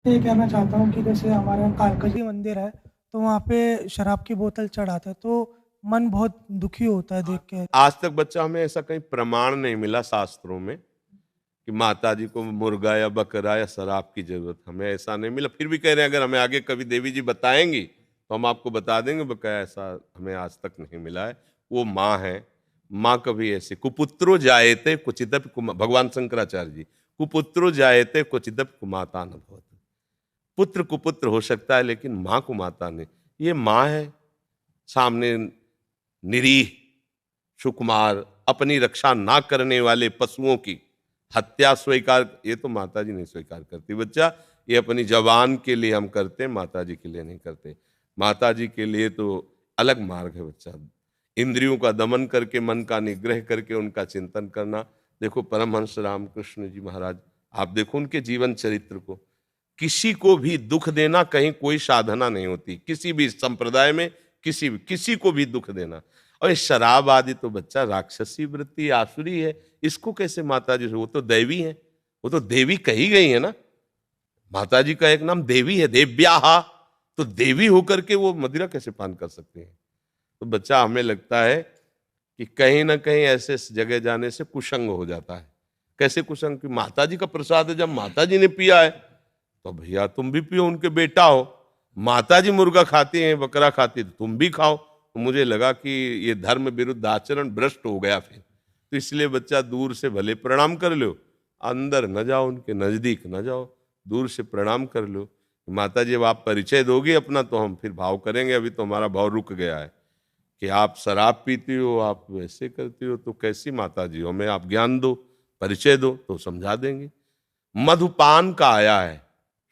ये कहना चाहता हूँ कि जैसे हमारे यहाँ कालका मंदिर है, तो वहाँ पे शराब की बोतल चढ़ाते हैं, तो मन बहुत दुखी होता है देख के। आज तक बच्चा हमें ऐसा कहीं प्रमाण नहीं मिला शास्त्रों में कि माता जी को मुर्गा या बकरा या शराब की जरूरत, हमें ऐसा नहीं मिला। फिर भी कह रहे हैं अगर हमें आगे कभी देवी जी बताएंगी तो हम आपको बता देंगे, बकाया ऐसा हमें आज तक नहीं मिला है। वो माँ है, माँ कभी ऐसे कुपुत्रो जायते क्वचिदपि भगवान शंकराचार्य जी, कुपुत्रो जायते क्वचिदपि कुमाता न भवति। पुत्र कुपुत्र हो सकता है लेकिन माँ को माता नहीं। ये माँ है, सामने निरीह सुकुमार अपनी रक्षा ना करने वाले पशुओं की हत्या स्वीकार, ये तो माता जी नहीं स्वीकार करती बच्चा। ये अपनी जवान के लिए हम करते हैं, माता जी के लिए नहीं करते। माता जी के लिए तो अलग मार्ग है बच्चा। इंद्रियों का दमन करके मन का निग्रह करके उनका चिंतन करना। देखो परमहंस रामकृष्ण जी महाराज, आप देखो उनके जीवन चरित्र को। किसी को भी दुख देना कहीं कोई साधना नहीं होती, किसी भी संप्रदाय में किसी को भी दुख देना। और ये शराब आदि तो बच्चा राक्षसी वृत्ति आसुरी है, इसको कैसे माता जी, वो तो दैवी है, वो तो देवी कही गई है ना। माता जी का एक नाम देवी है, देव्याहा। तो देवी होकर के वो मदिरा कैसे पान कर सकते हैं? तो बच्चा हमें लगता है कि कहीं ना कहीं ऐसे जगह जाने से कुसंग हो जाता है। कैसे कुसंग? कि माता जी का प्रसाद है, जब माता जी ने पिया है तो भैया तुम भी पियो, उनके बेटा हो। माता जी मुर्गा खाती हैं, बकरा खाती है, तो तुम भी खाओ। तो मुझे लगा कि ये धर्म विरुद्ध आचरण भ्रष्ट हो गया फिर। तो इसलिए बच्चा दूर से भले प्रणाम कर लो, अंदर न जाओ, उनके नजदीक न जाओ, दूर से प्रणाम कर लो। माता जी अब आप परिचय दोगे अपना तो हम फिर भाव करेंगे, अभी तो हमारा भाव रुक गया है कि आप शराब पीती हो, आप वैसे करती हो, तो कैसी माता जी हो? हमें आप ज्ञान दो, परिचय दो तो समझा देंगे। मधुपान का आया है,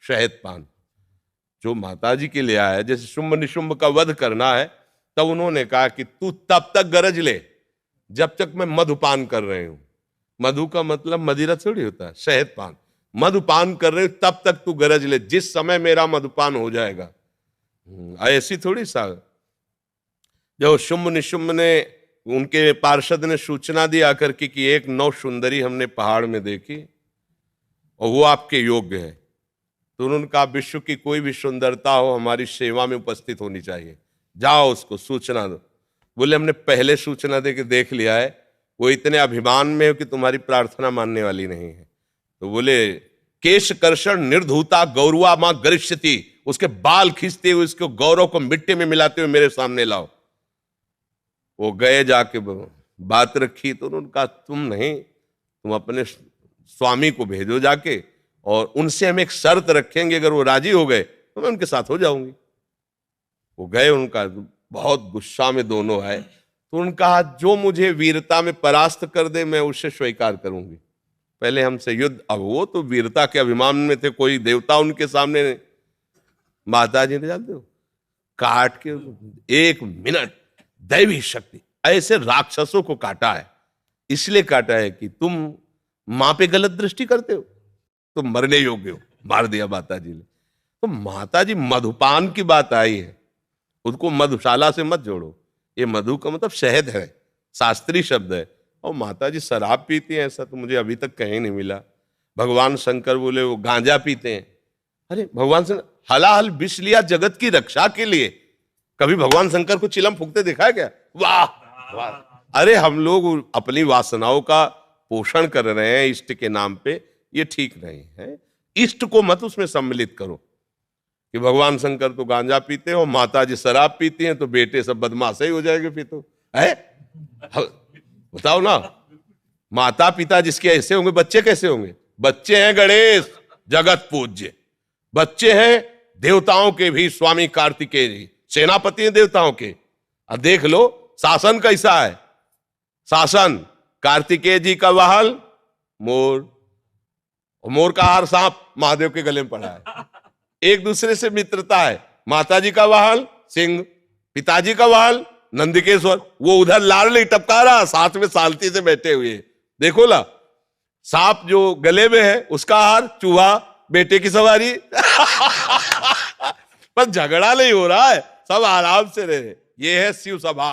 शहद पान जो माता जी के लिए आया है। जैसे शुंभ निशुंभ का वध करना है, तब उन्होंने कहा कि तू तब तक गरज ले जब तक मैं मधुपान कर रही हूं। मधु का मतलब मदिरा थोड़ी होता है, शहद पान। मधुपान कर रहे हो तब तक तू गरज ले, जिस समय मेरा मधुपान हो जाएगा। ऐसी थोड़ी सा। जब शुंभ निशुंभ ने, उनके पार्षद ने सूचना दी आकर के कि एक नौ सुंदरी हमने पहाड़ में देखी और वो आपके योग्य है, तो उन्होंने कहा विश्व की कोई भी सुंदरता हो हमारी सेवा में उपस्थित होनी चाहिए, जाओ उसको सूचना दो। बोले हमने पहले सूचना दे के देख लिया है, वो इतने अभिमान में हो कि तुम्हारी प्रार्थना मानने वाली नहीं है। तो बोले केश कर्षण निर्धूता गौरवा मां गरिष्यति, उसके बाल खींचते हुए उसके गौरव को मिट्टी में मिलाते हुए मेरे सामने लाओ। वो गए, जाके बात रखी तो उन्होंने कहा तुम नहीं, तुम अपने स्वामी को भेजो जाके, और उनसे हम एक शर्त रखेंगे, अगर वो राजी हो गए तो मैं उनके साथ हो जाऊंगी। वो गए, उनका बहुत गुस्सा में दोनों आए, तो उन्होंने कहा जो मुझे वीरता में परास्त कर दे मैं उसे स्वीकार करूंगी, पहले हमसे युद्ध। अब वो तो वीरता के अभिमान में थे, कोई देवता उनके सामने नहीं। माता जी ने जानते हो काट के 1 मिनट, दैवी शक्ति, ऐसे राक्षसों को काटा है। इसलिए काटा है कि तुम मां पे गलत दृष्टि करते हो, तुम मरने योग्य हो। मार दिया माता जी ने। तो माता जी, मधुपान की बात आई है, उसको मधुशाला से मत जोड़ो। ये मधु का मतलब शहद है, शास्त्रीय शब्द है। और माता जी शराब पीती हैं ऐसा तो मुझे अभी तक कहीं नहीं मिला। भगवान शंकर बोले वो गांजा पीते हैं। अरे भगवान शंकर हलाहल विष लिया जगत की रक्षा के लिए, कभी भगवान शंकर को चिलम फूकते देखा है क्या? वाह वाह। अरे हम लोग अपनी वासनाओं का पोषण कर रहे हैं इष्ट के नाम पे, ये ठीक नहीं है। इष्ट को मत उसमें सम्मिलित करो कि भगवान शंकर तो गांजा पीते हो, माता जी शराब पीती हैं, तो बेटे सब बदमाश ही हो जाएंगे फिर तो है। बताओ ना, माता पिता जिसके ऐसे होंगे बच्चे कैसे होंगे? बच्चे हैं गणेश जगत पूज्य, बच्चे हैं देवताओं के भी स्वामी कार्तिकेय जी, सेनापति हैं देवताओं के। अब देख लो शासन कैसा है। शासन कार्तिकेय जी का वाहन मोर, और मोर का हार सांप महादेव के गले में पड़ा है। एक दूसरे से मित्रता है। माताजी का वाहन सिंह, पिताजी का वाहन नंदिकेश्वर, वो उधर लाल टपका रहा, साथ में सालती से बैठे हुए। देखो ला, सांप जो गले में है उसका हार चूहा, बेटे की सवारी। पर झगड़ा नहीं हो रहा है, सब आराम से रहे। ये है शिव सभा।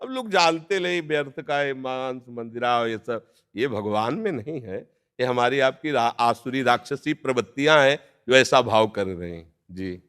अब लोग जानते नहीं व्यर्थ का है मांस मंदिरा ये सब, ये भगवान में नहीं है। ये हमारी आपकी आसुरी राक्षसी प्रवृत्तियां हैं जो ऐसा भाव कर रहे हैं। जी।